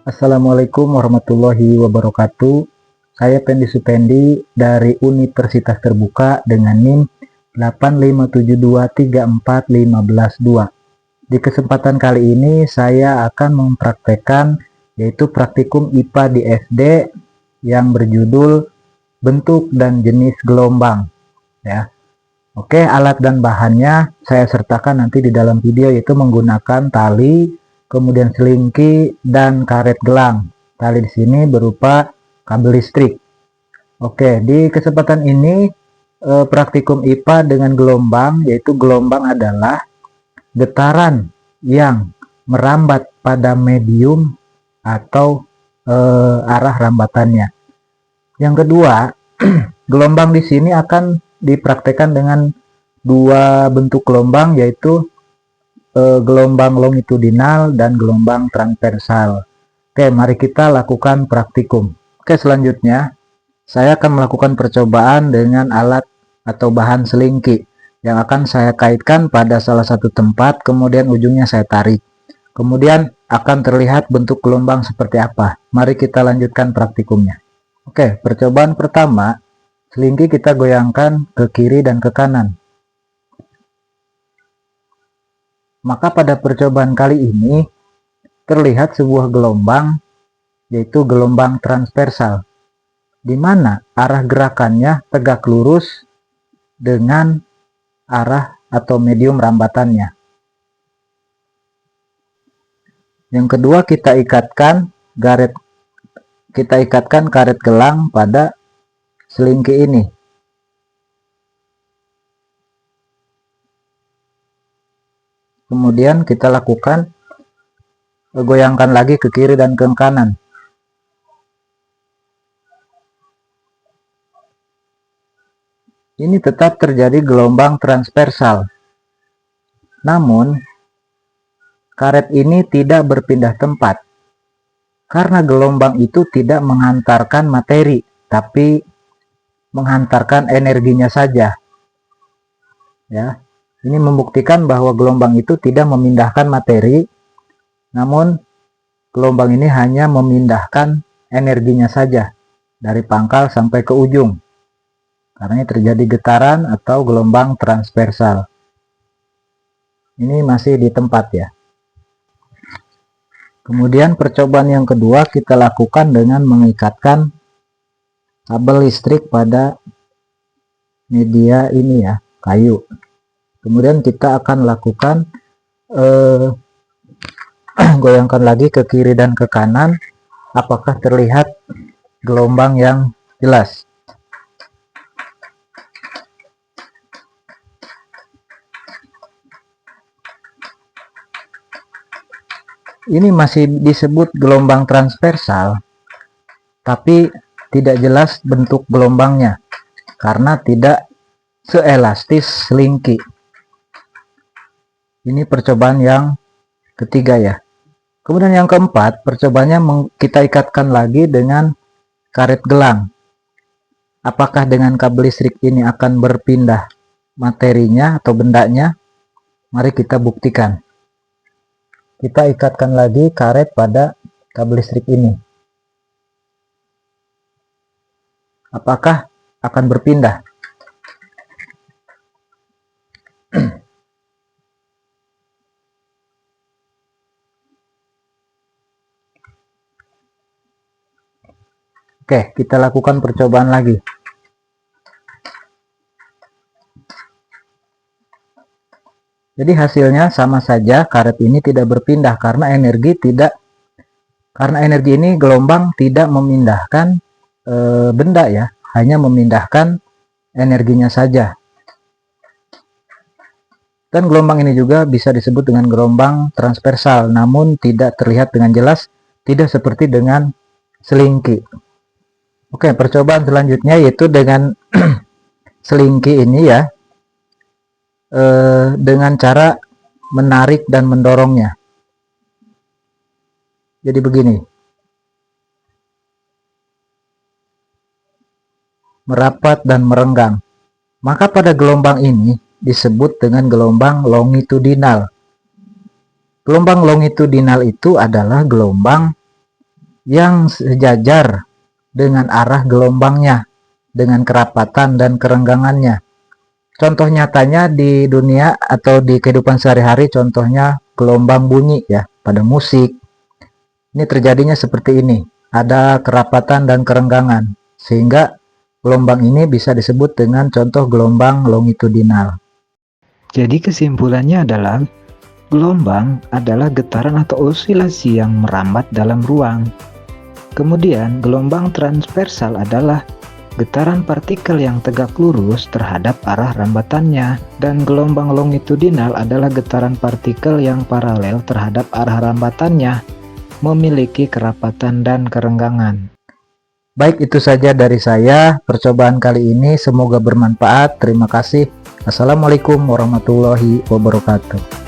Assalamualaikum warahmatullahi wabarakatuh. Saya Pendi Supendi dari Universitas Terbuka dengan NIM 857234512. Di kesempatan kali ini saya akan mempraktekkan yaitu praktikum IPA di SD yang berjudul bentuk dan jenis gelombang ya. Oke, alat dan bahannya saya sertakan nanti di dalam video, yaitu menggunakan tali, kemudian selingki dan karet gelang. Tali di sini berupa kabel listrik. Oke, di kesempatan ini praktikum IPA dengan gelombang, yaitu gelombang adalah getaran yang merambat pada medium atau arah rambatannya. Yang kedua, gelombang di sini akan dipraktekkan dengan dua bentuk gelombang, yaitu gelombang longitudinal dan gelombang transversal. Oke, mari kita lakukan praktikum. Oke, selanjutnya saya akan melakukan percobaan dengan alat atau bahan selingki yang akan saya kaitkan pada salah satu tempat, kemudian ujungnya saya tarik. Kemudian akan terlihat bentuk gelombang seperti apa. Mari kita lanjutkan praktikumnya. Oke, percobaan pertama, selingki kita goyangkan ke kiri dan ke kanan. Maka pada percobaan kali ini terlihat sebuah gelombang, yaitu gelombang transversal, di mana arah gerakannya tegak lurus dengan arah atau medium rambatannya. Yang kedua, kita ikatkan karet gelang pada selingki ini. Kemudian kita lakukan goyangkan lagi ke kiri dan ke kanan. Ini tetap terjadi gelombang transversal. Namun, karet ini tidak berpindah tempat. Karena gelombang itu tidak menghantarkan materi, tapi menghantarkan energinya saja. Ya, ini membuktikan bahwa gelombang itu tidak memindahkan materi, namun gelombang ini hanya memindahkan energinya saja dari pangkal sampai ke ujung. Karena ini terjadi getaran atau gelombang transversal. Ini masih di tempat ya. Kemudian percobaan yang kedua kita lakukan dengan mengikatkan kabel listrik pada media ini ya, kayu. Kemudian kita akan lakukan goyangkan lagi ke kiri dan ke kanan. Apakah terlihat gelombang yang jelas? Ini masih disebut gelombang transversal, tapi tidak jelas bentuk gelombangnya karena tidak seelastis selingki. Ini percobaan yang ketiga ya. Kemudian yang keempat, percobaannya kita ikatkan lagi dengan karet gelang. Apakah dengan kabel listrik ini akan berpindah materinya atau bendanya? Mari kita buktikan. Kita ikatkan lagi karet pada kabel listrik ini. Apakah akan berpindah? Oke, kita lakukan percobaan lagi. Jadi hasilnya sama saja, karet ini tidak berpindah karena energi ini gelombang tidak memindahkan benda ya, hanya memindahkan energinya saja. Dan gelombang ini juga bisa disebut dengan gelombang transversal, namun tidak terlihat dengan jelas, tidak seperti dengan selingki. Oke, percobaan selanjutnya yaitu dengan selingki ini ya, dengan cara menarik dan mendorongnya. Jadi begini, merapat dan merenggang. Maka pada gelombang ini disebut dengan gelombang longitudinal. Gelombang longitudinal itu adalah gelombang yang sejajar dengan arah gelombangnya, dengan kerapatan dan kerenggangannya. Contoh nyatanya di dunia atau di kehidupan sehari-hari, contohnya gelombang bunyi ya, pada musik. Ini terjadinya seperti ini, ada kerapatan dan kerenggangan, sehingga gelombang ini bisa disebut dengan contoh gelombang longitudinal. Jadi kesimpulannya adalah, gelombang adalah getaran atau osilasi yang merambat dalam ruang. Kemudian gelombang transversal adalah getaran partikel yang tegak lurus terhadap arah rambatannya, dan gelombang longitudinal adalah getaran partikel yang paralel terhadap arah rambatannya, memiliki kerapatan dan kerenggangan. Baik, itu saja dari saya. Percobaan kali ini semoga bermanfaat. Terima kasih. Assalamualaikum warahmatullahi wabarakatuh.